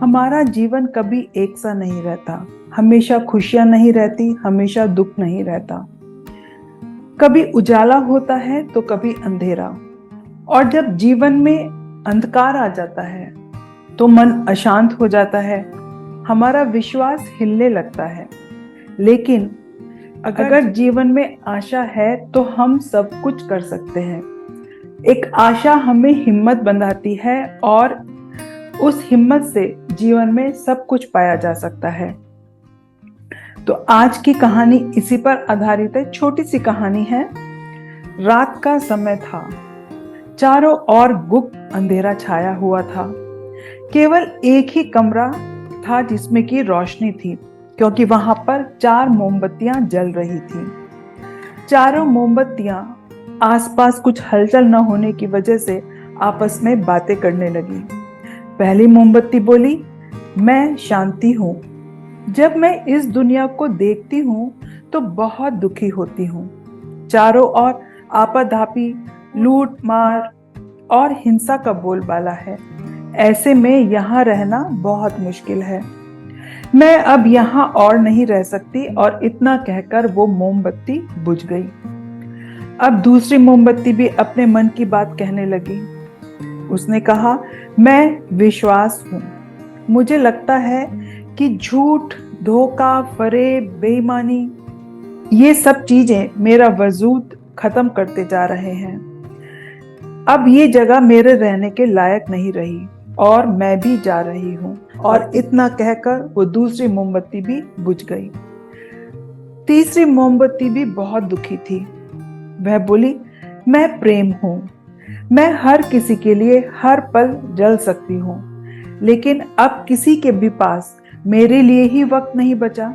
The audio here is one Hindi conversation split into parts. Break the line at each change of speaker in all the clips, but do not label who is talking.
हमारा जीवन कभी एक सा नहीं रहता। हमेशा खुशियां नहीं रहती, हमेशा दुख नहीं रहता। कभी उजाला होता है तो कभी अंधेरा। और जब जीवन में अंधकार आ जाता है तो मन अशांत हो जाता है, हमारा विश्वास हिलने लगता है। लेकिन अगर जीवन में आशा है तो हम सब कुछ कर सकते हैं। एक आशा हमें हिम्मत बंधाती है और उस हिम्मत से जीवन में सब कुछ पाया जा सकता है। तो आज की कहानी इसी पर आधारित है। छोटी सी कहानी है। रात का समय था। चारों ओर गुप्त अंधेरा छाया हुआ था। केवल एक ही कमरा था जिसमें की रोशनी थी, क्योंकि वहां पर 4 मोमबत्तियां जल रही थी। चारों मोमबत्तियां आसपास कुछ हलचल न होने की वजह से आपस में बातें करने लगी। पहली मोमबत्ती बोली, मैं शांति हूं। जब मैं इस दुनिया को देखती हूं तो बहुत दुखी होती हूं। चारों ओर आपाधापी, लूट मार और हिंसा का बोलबाला है। ऐसे में यहाँ रहना बहुत मुश्किल है। मैं अब यहाँ और नहीं रह सकती। और इतना कहकर वो मोमबत्ती बुझ गई। अब दूसरी मोमबत्ती भी अपने मन की बात कहने लगी। उसने कहा, मैं विश्वास हूं। मुझे लगता है कि झूठ, धोखा, फरेब, बेईमानी, ये सब चीजें मेरा वजूद खत्म करते जा रहे हैं। अब ये जगह मेरे रहने के लायक नहीं रही और मैं भी जा रही हूं। और इतना कहकर वो दूसरी मोमबत्ती भी बुझ गई। तीसरी मोमबत्ती भी बहुत दुखी थी। वह बोली, मैं प्रेम हूं। मैं हर किसी के लिए हर पल जल सकती हूँ, लेकिन अब किसी के भी पास मेरे लिए ही वक्त नहीं बचा।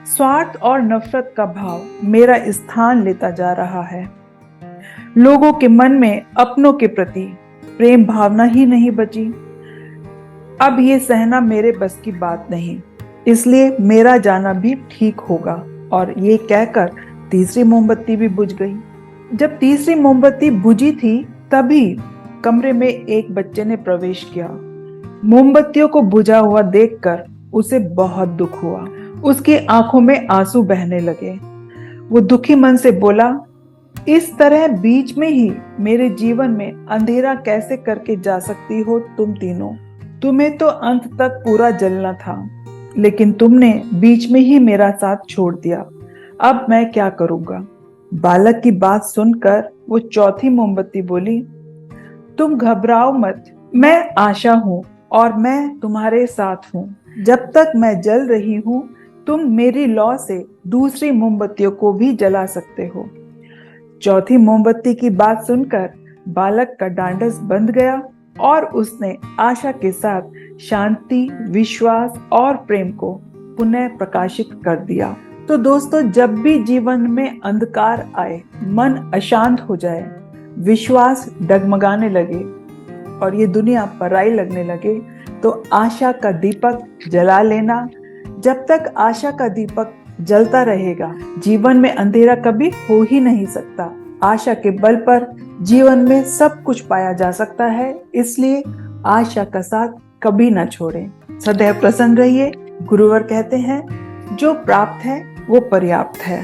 स्वार्थ और नफरत का भाव मेरा स्थान लेता जा रहा है। लोगों के मन में अपनों के प्रति प्रेम भावना ही नहीं बची। अब ये सहना मेरे बस की बात नहीं, इसलिए मेरा जाना भी ठीक होगा। और ये कहकर तीसरी मोमबत्ती भी बुझ गई। जब तीसरी मोमबत्ती बुझी थी तभी कमरे में एक बच्चे ने प्रवेश किया। मोमबत्तियों को बुझा हुआ देखकर उसे बहुत दुख हुआ। उसकी आंखों में आंसू बहने लगे। वो दुखी मन से बोला, इस तरह बीच में ही मेरे जीवन में अंधेरा कैसे करके जा सकती हो तुम तीनों। तुम्हें तो अंत तक पूरा जलना था, लेकिन तुमने बीच में ही मेरा साथ छोड़ दिया। अब मैं क्या करूंगा। बालक की बात सुनकर वो चौथी मोमबत्ती बोली, तुम घबराओ मत। मैं आशा हूं और मैं तुम्हारे साथ हूं। जब तक मैं जल रही हूं तुम मेरी लौ से दूसरी मोमबत्तियों को भी जला सकते हो। चौथी मोमबत्ती की बात सुनकर बालक का डांडस बंध गया और उसने आशा के साथ शांति, विश्वास और प्रेम को पुनः प्रकाशित कर दिया। तो दोस्तों, जब भी जीवन में अंधकार आए, मन अशांत हो जाए, विश्वास डगमगाने लगे और ये दुनिया पराई लगने लगे, तो आशा का दीपक जला लेना। जब तक आशा का दीपक जलता रहेगा, जीवन में अंधेरा कभी हो ही नहीं सकता। आशा के बल पर जीवन में सब कुछ पाया जा सकता है। इसलिए आशा का साथ कभी ना छोड़ें। सदैव प्रसन्न रहिए। गुरुवर कहते हैं, जो प्राप्त है वो पर्याप्त है।